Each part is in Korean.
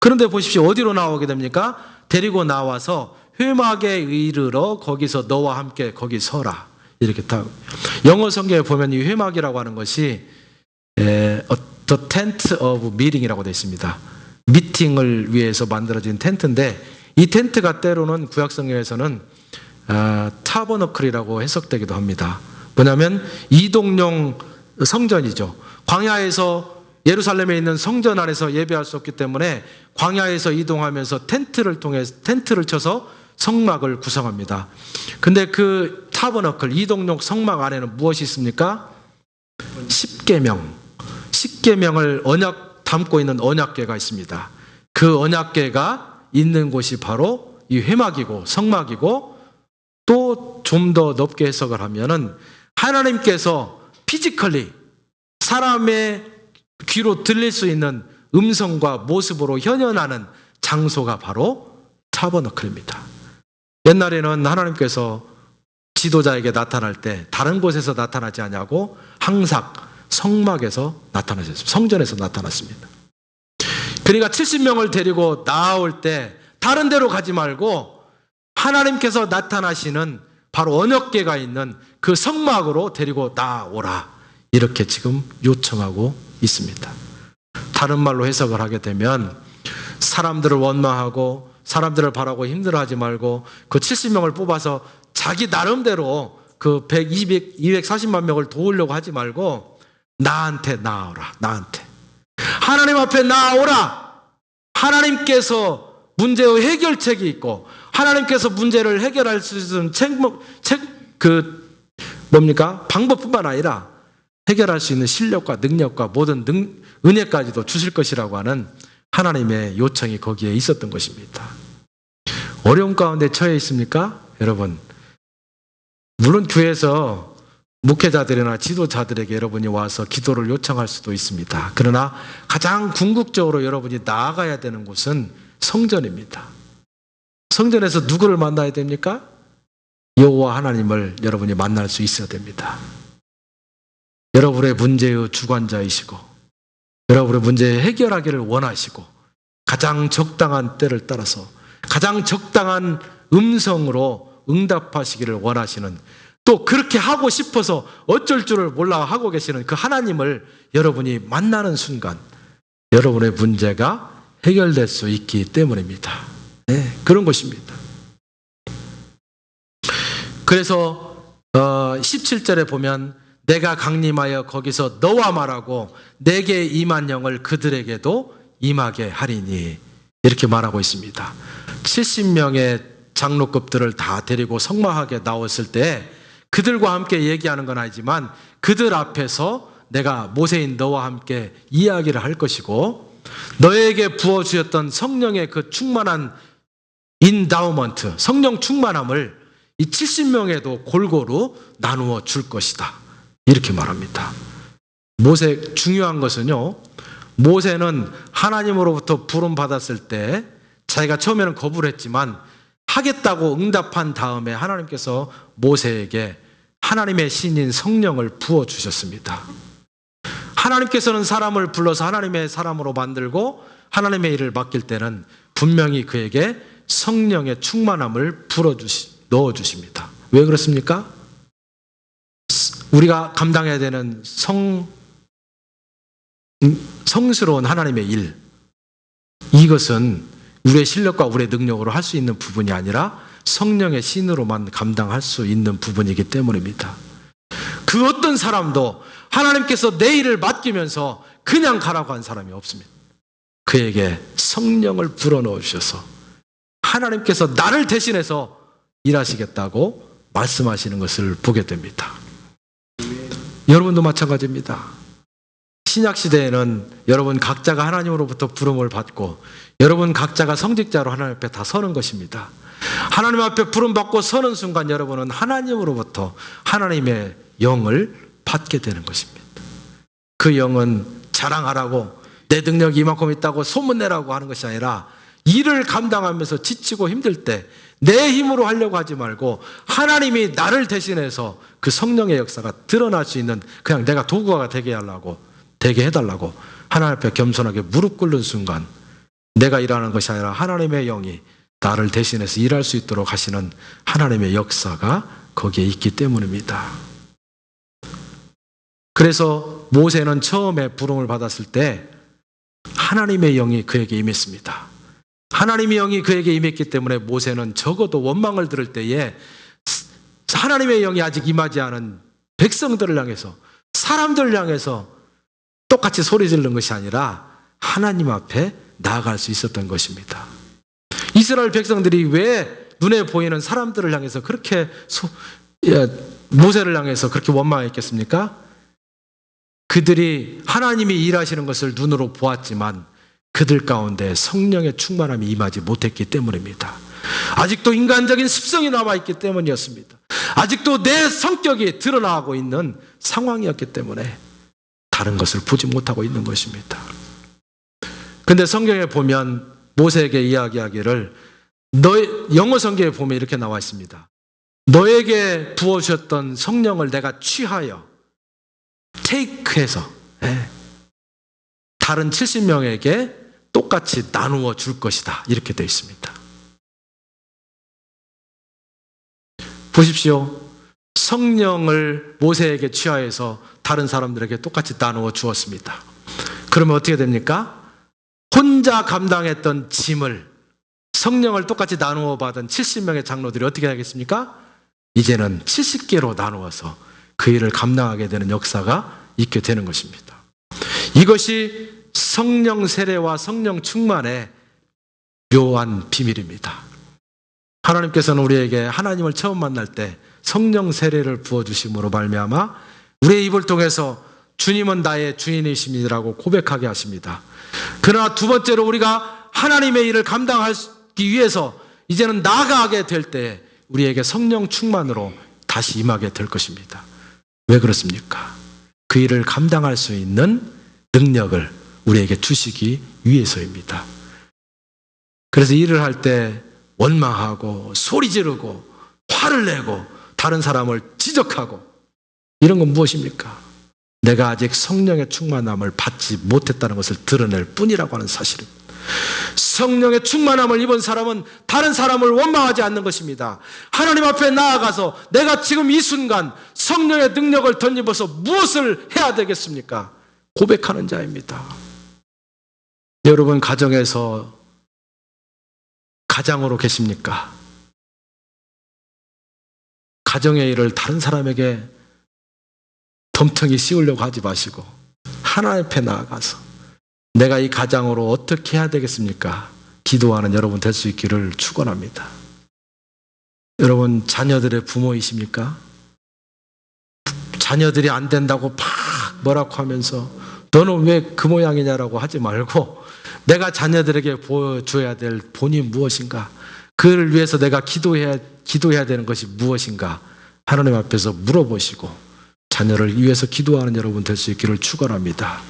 그런데 보십시오. 어디로 나오게 됩니까? 데리고 나와서 회막에 이르러 거기서 너와 함께 거기 서라. 이렇게 딱. 영어 성경에 보면 이 회막이라고 하는 것이 The Tent of Meeting이라고 되어 있습니다. 미팅을 위해서 만들어진 텐트인데, 이 텐트가 때로는 구약 성경에서는 타버너클이라고 해석되기도 합니다. 뭐냐면 이동용 성전이죠. 광야에서 예루살렘에 있는 성전 안에서 예배할 수 없기 때문에 광야에서 이동하면서 텐트를 쳐서 성막을 구성합니다. 근데 그 타버너클, 이동용 성막 안에는 무엇이 있습니까? 십계명을 담고 있는 언약궤가 있습니다. 그 언약궤가 있는 곳이 바로 이 회막이고 성막이고, 또 좀 더 넓게 해석을 하면은 하나님께서 피지컬리 사람의 귀로 들릴 수 있는 음성과 모습으로 현현하는 장소가 바로 타버너클입니다. 옛날에는 하나님께서 지도자에게 나타날 때 다른 곳에서 나타나지 않냐고 항상 성막에서 나타나셨습니다. 성전에서 나타났습니다. 그러니까 70명을 데리고 나올 때 다른 데로 가지 말고 하나님께서 나타나시는 바로 언약궤가 있는 그 성막으로 데리고 나오라, 이렇게 지금 요청하고 있습니다. 다른 말로 해석을 하게 되면 사람들을 원망하고 사람들을 바라고 힘들어하지 말고 그 70명을 뽑아서 자기 나름대로 그 100, 200, 240만 명을 도우려고 하지 말고 나한테 나오라. 나한테 하나님 앞에 나오라. 하나님께서 문제의 해결책이 있고 하나님께서 문제를 해결할 수 있는 방법뿐만 아니라 해결할 수 있는 실력과 능력과 모든 은혜까지도 주실 것이라고 하는 하나님의 요청이 거기에 있었던 것입니다. 어려움 가운데 처해 있습니까? 여러분, 물론 교회에서 목회자들이나 지도자들에게 여러분이 와서 기도를 요청할 수도 있습니다. 그러나 가장 궁극적으로 여러분이 나아가야 되는 곳은 성전입니다. 성전에서 누구를 만나야 됩니까? 여호와 하나님을 여러분이 만날 수 있어야 됩니다. 여러분의 문제의 주관자이시고 여러분의 문제 해결하기를 원하시고 가장 적당한 때를 따라서 가장 적당한 음성으로 응답하시기를 원하시는, 또 그렇게 하고 싶어서 어쩔 줄을 몰라 하고 계시는 그 하나님을 여러분이 만나는 순간 여러분의 문제가 해결될 수 있기 때문입니다. 네, 그런 것입니다. 그래서 17절에 보면 내가 강림하여 거기서 너와 말하고 내게 임한 영을 그들에게도 임하게 하리니, 이렇게 말하고 있습니다. 70명의 장로급들을 다 데리고 성막하게 나왔을 때 그들과 함께 얘기하는 건 아니지만 그들 앞에서 내가 모세인 너와 함께 이야기를 할 것이고 너에게 부어주셨던 성령의 그 충만한 인다우먼트, 성령 충만함을 이 70명에도 골고루 나누어 줄 것이다, 이렇게 말합니다. 모세, 중요한 것은요, 모세는 하나님으로부터 부름 받았을 때 자기가 처음에는 거부를 했지만 하겠다고 응답한 다음에 하나님께서 모세에게 하나님의 신인 성령을 부어주셨습니다. 하나님께서는 사람을 불러서 하나님의 사람으로 만들고 하나님의 일을 맡길 때는 분명히 그에게 성령의 충만함을 넣어주십니다. 왜 그렇습니까? 우리가 감당해야 되는 성스러운 하나님의 일, 이것은 우리의 실력과 우리의 능력으로 할 수 있는 부분이 아니라 성령의 신으로만 감당할 수 있는 부분이기 때문입니다. 그 어떤 사람도 하나님께서 내 일을 맡기면서 그냥 가라고 한 사람이 없습니다. 그에게 성령을 불어넣어 주셔서 하나님께서 나를 대신해서 일하시겠다고 말씀하시는 것을 보게 됩니다. 여러분도 마찬가지입니다. 신약시대에는 여러분 각자가 하나님으로부터 부름을 받고 여러분 각자가 성직자로 하나님 앞에 다 서는 것입니다. 하나님 앞에 부름받고 서는 순간 여러분은 하나님으로부터 하나님의 영을 받게 되는 것입니다. 그 영은 자랑하라고 내 능력이 이만큼 있다고 소문내라고 하는 것이 아니라 일을 감당하면서 지치고 힘들 때 내 힘으로 하려고 하지 말고 하나님이 나를 대신해서 그 성령의 역사가 드러날 수 있는, 그냥 내가 도구가 되게 해달라고 하나님 앞에 겸손하게 무릎 꿇는 순간 내가 일하는 것이 아니라 하나님의 영이 나를 대신해서 일할 수 있도록 하시는 하나님의 역사가 거기에 있기 때문입니다. 그래서 모세는 처음에 부름을 받았을 때 하나님의 영이 그에게 임했습니다. 하나님의 영이 그에게 임했기 때문에 모세는 적어도 원망을 들을 때에 하나님의 영이 아직 임하지 않은 백성들을 향해서, 사람들을 향해서 똑같이 소리 지르는 것이 아니라 하나님 앞에 나아갈 수 있었던 것입니다. 이스라엘 백성들이 왜 눈에 보이는 사람들을 향해서 그렇게 모세를 향해서 그렇게 원망했겠습니까? 그들이 하나님이 일하시는 것을 눈으로 보았지만 그들 가운데 성령의 충만함이 임하지 못했기 때문입니다. 아직도 인간적인 습성이 남아있기 때문이었습니다. 아직도 내 성격이 드러나고 있는 상황이었기 때문에 다른 것을 보지 못하고 있는 것입니다. 근데 성경에 보면 모세에게 이야기하기를, 영어 성경에 보면 이렇게 나와 있습니다. 너에게 부어주셨던 성령을 내가 취하여 테이크해서 다른 70명에게 똑같이 나누어 줄 것이다, 이렇게 되어 있습니다. 보십시오. 성령을 모세에게 취하여서 다른 사람들에게 똑같이 나누어 주었습니다. 그러면 어떻게 됩니까? 혼자 감당했던 짐을 성령을 똑같이 나누어 받은 70명의 장로들이 어떻게 하겠습니까? 이제는 70개로 나누어서 그 일을 감당하게 되는 역사가 있게 되는 것입니다. 이것이 성령 세례와 성령 충만의 묘한 비밀입니다. 하나님께서는 우리에게 하나님을 처음 만날 때 성령 세례를 부어주심으로 말미암아 우리의 입을 통해서 주님은 나의 주인이십니다라고 고백하게 하십니다. 그러나 두 번째로 우리가 하나님의 일을 감당하기 위해서 이제는 나아가게 될 때 우리에게 성령 충만으로 다시 임하게 될 것입니다. 왜 그렇습니까? 그 일을 감당할 수 있는 능력을 우리에게 주시기 위해서입니다. 그래서 일을 할 때 원망하고 소리 지르고 화를 내고 다른 사람을 지적하고 이런 건 무엇입니까? 내가 아직 성령의 충만함을 받지 못했다는 것을 드러낼 뿐이라고 하는 사실입니다. 성령의 충만함을 입은 사람은 다른 사람을 원망하지 않는 것입니다. 하나님 앞에 나아가서 내가 지금 이 순간 성령의 능력을 덧입어서 무엇을 해야 되겠습니까? 고백하는 자입니다. 여러분, 가정에서 가장으로 계십니까? 가정의 일을 다른 사람에게 덤텅이 씌우려고 하지 마시고 하나님 앞에 나아가서 내가 이 가장으로 어떻게 해야 되겠습니까? 기도하는 여러분 될 수 있기를 축원합니다. 여러분, 자녀들의 부모이십니까? 자녀들이 안 된다고 막 뭐라고 하면서 너는 왜 그 모양이냐라고 하지 말고 내가 자녀들에게 보여줘야 될 본이 무엇인가? 그를 위해서 내가 기도해야 되는 것이 무엇인가? 하나님 앞에서 물어보시고 자녀를 위해서 기도하는 여러분 될 수 있기를 축원합니다.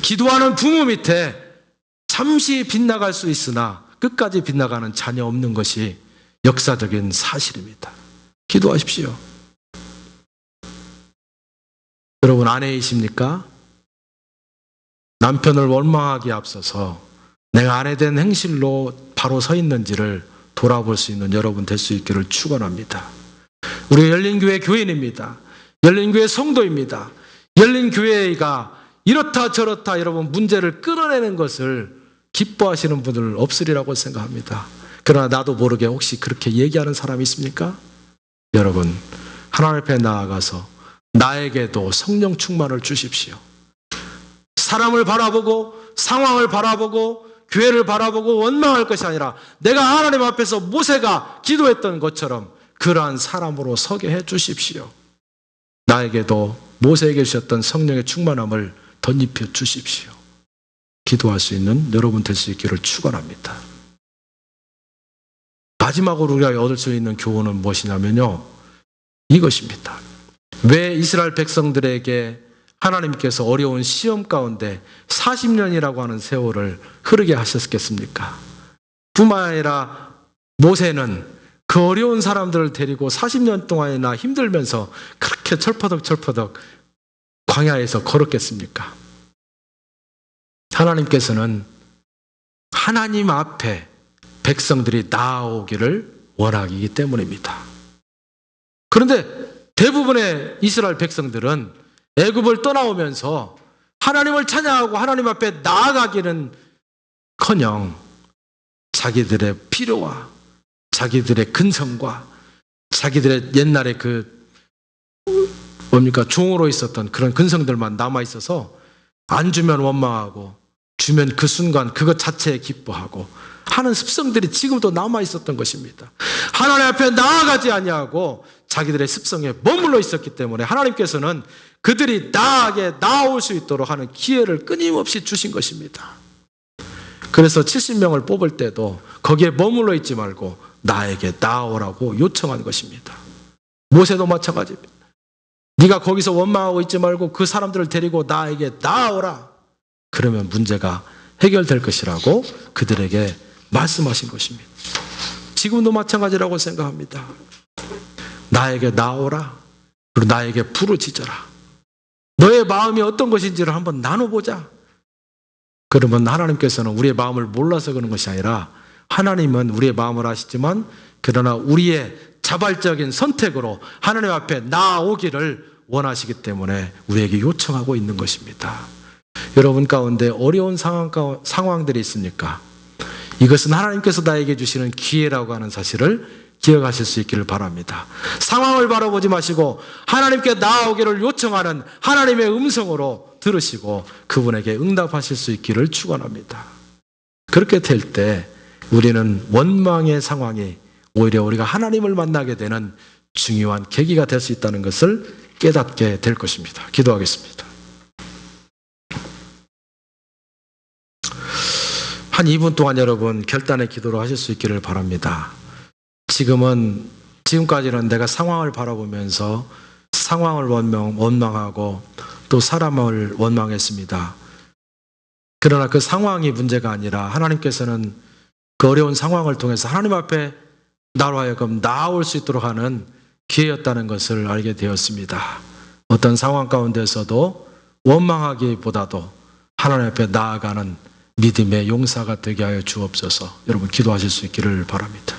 기도하는 부모 밑에 잠시 빗나갈 수 있으나 끝까지 빗나가는 자녀 없는 것이 역사적인 사실입니다. 기도하십시오. 여러분, 아내이십니까? 남편을 원망하기에 앞서서 내가 아내 된 행실로 바로 서 있는지를 돌아볼 수 있는 여러분 될 수 있기를 축원합니다. 우리 열린교회 교인입니다. 열린교회 성도입니다. 열린교회가 이렇다 저렇다 여러분 문제를 끌어내는 것을 기뻐하시는 분들 없으리라고 생각합니다. 그러나 나도 모르게 혹시 그렇게 얘기하는 사람이 있습니까? 여러분, 하나님 앞에 나아가서 나에게도 성령 충만을 주십시오. 사람을 바라보고 상황을 바라보고 교회를 바라보고 원망할 것이 아니라 내가 하나님 앞에서 모세가 기도했던 것처럼 그러한 사람으로 서게 해 주십시오. 나에게도 모세에게 주셨던 성령의 충만함을 덧입혀 주십시오. 기도할 수 있는 여러분 될 수 있기를 축원합니다. 마지막으로 우리가 얻을 수 있는 교훈은 무엇이냐면요, 이것입니다. 왜 이스라엘 백성들에게 하나님께서 어려운 시험 가운데 40년이라고 하는 세월을 흐르게 하셨겠습니까? 뿐만 아니라 모세는 그 어려운 사람들을 데리고 40년 동안이나 힘들면서 그렇게 철퍼덕 광야에서 걸었겠습니까? 하나님께서는 하나님 앞에 백성들이 나아오기를 원하기 때문입니다. 그런데 대부분의 이스라엘 백성들은 애굽을 떠나오면서 하나님을 찬양하고 하나님 앞에 나아가기는커녕 자기들의 필요와 자기들의 근성과 자기들의 옛날에 종으로 있었던 그런 근성들만 남아있어서 안 주면 원망하고 주면 그 순간 그것 자체에 기뻐하고 하는 습성들이 지금도 남아있었던 것입니다. 하나님 앞에 나아가지 아니하고 자기들의 습성에 머물러 있었기 때문에 하나님께서는 그들이 나아가게 나아올 수 있도록 하는 기회를 끊임없이 주신 것입니다. 그래서 70명을 뽑을 때도 거기에 머물러 있지 말고 나에게 나아오라고 요청한 것입니다. 모세도 마찬가지입니다. 네가 거기서 원망하고 있지 말고 그 사람들을 데리고 나에게 나아오라. 그러면 문제가 해결될 것이라고 그들에게 말씀하신 것입니다. 지금도 마찬가지라고 생각합니다. 나에게 나아오라. 그리고 나에게 부르짖어라. 너의 마음이 어떤 것인지를 한번 나눠보자. 그러면 하나님께서는 우리의 마음을 몰라서 그런 것이 아니라 하나님은 우리의 마음을 아시지만 그러나 우리의 자발적인 선택으로 하나님 앞에 나아오기를 원하시기 때문에 우리에게 요청하고 있는 것입니다. 여러분 가운데 어려운 상황들이 있습니까? 이것은 하나님께서 나에게 주시는 기회라고 하는 사실을 기억하실 수 있기를 바랍니다. 상황을 바라보지 마시고 하나님께 나아오기를 요청하는 하나님의 음성으로 들으시고 그분에게 응답하실 수 있기를 축원합니다. 그렇게 될 때 우리는 원망의 상황이 오히려 우리가 하나님을 만나게 되는 중요한 계기가 될 수 있다는 것을 깨닫게 될 것입니다. 기도하겠습니다. 한 2분 동안 여러분 결단의 기도를 하실 수 있기를 바랍니다. 지금까지는 내가 상황을 바라보면서 상황을 원망하고 또 사람을 원망했습니다. 그러나 그 상황이 문제가 아니라 하나님께서는 그 어려운 상황을 통해서 하나님 앞에 나로 하여금 나아올 수 있도록 하는 기회였다는 것을 알게 되었습니다. 어떤 상황 가운데서도 원망하기보다도 하나님 앞에 나아가는 믿음의 용사가 되게 하여 주옵소서. 여러분 기도하실 수 있기를 바랍니다.